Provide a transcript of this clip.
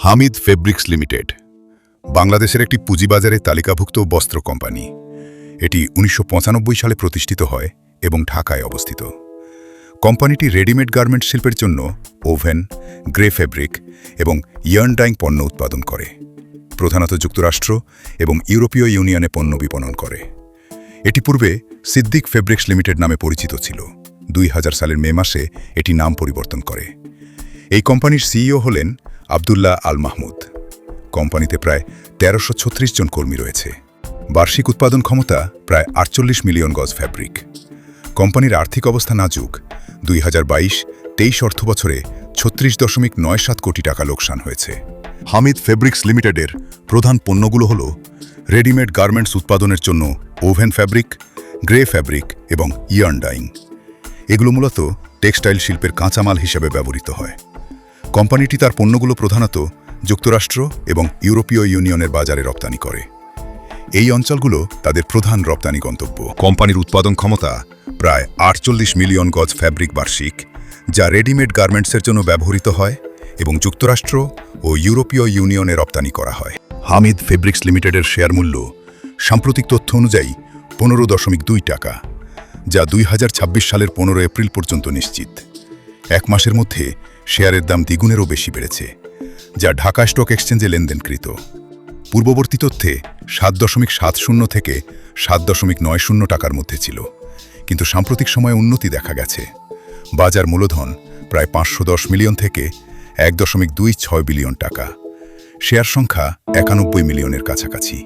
Hamid fabrics limited বাংলাদেশের একটি পুঁজিবাজারে তালিকাভুক্ত বস্ত্র কোম্পানি। এটি ১৯৯৫ সালে প্রতিষ্ঠিত হয় এবং ঢাকায় অবস্থিত। কোম্পানিটি রেডিমেড গার্মেন্টস শিল্পের জন্য ওভেন, গ্রে ফেব্রিক এবং ইয়ার্ন ডাইং পণ্য উৎপাদন করে। প্রধানত যুক্তরাষ্ট্র এবং ইউরোপীয় ইউনিয়নে পণ্য বিপণন করে। এটি পূর্বে সিদ্দিক ফেব্রিক্স লিমিটেড নামে পরিচিত ছিল। ২০০০ সালের মে মাসে এটি নাম পরিবর্তন করে। এই কোম্পানির সিইও হলেন আব্দুল্লাহ আল মাহমুদ। কোম্পানিতে প্রায় ১৩৩৬ জন কর্মী রয়েছে। বার্ষিক উৎপাদন ক্ষমতা প্রায় ৪৮ মিলিয়ন গজ ফ্যাব্রিক। কোম্পানির আর্থিক অবস্থা নাজুক। ২০২২-২৩ অর্থবছরে ৩৬.৯৭ কোটি টাকা লোকসান হয়েছে। হামিদ ফেব্রিক্স লিমিটেডের প্রধান পণ্যগুলো হল রেডিমেড গার্মেন্টস উৎপাদনের জন্য ওভেন ফ্যাব্রিক, গ্রে ফ্যাব্রিক এবং ইয়ার্ন ডাইং। এগুলো মূলত টেক্সটাইল শিল্পের কাঁচামাল হিসেবে ব্যবহৃত হয়। কোম্পানিটি তার পণ্যগুলো প্রধানত যুক্তরাষ্ট্র এবং ইউরোপীয় ইউনিয়নের বাজারে রপ্তানি করে। এই অঞ্চলগুলো তাদের প্রধান রপ্তানি গন্তব্য। কোম্পানির উৎপাদন ক্ষমতা প্রায় ৪৮ মিলিয়ন গজ ফ্যাব্রিক বার্ষিক, যা রেডিমেড গার্মেন্টসের জন্য ব্যবহৃত হয় এবং যুক্তরাষ্ট্র ও ইউরোপীয় ইউনিয়নে রপ্তানি করা হয়। হামিদ ফেব্রিক্স লিমিটেডের শেয়ার মূল্য সাম্প্রতিক তথ্য অনুযায়ী ১৫.২ টাকা, যা ২০২৬ সালের ১৫ এপ্রিল পর্যন্ত নিশ্চিত। এক মাসের মধ্যে শেয়ারের দাম দ্বিগুণেরও বেশি বেড়েছে, যা ঢাকা স্টক এক্সচেঞ্জে লেনদেনকৃত। পূর্ববর্তী তথ্যে ৭.৭০ থেকে ৭.৯০ টাকার মধ্যে ছিল, কিন্তু সাম্প্রতিক সময়ে উন্নতি দেখা গেছে। বাজার মূলধন প্রায় ৫১০ মিলিয়ন থেকে ১.২৬ বিলিয়ন টাকা। শেয়ার সংখ্যা ৯১ মিলিয়নের কাছাকাছি।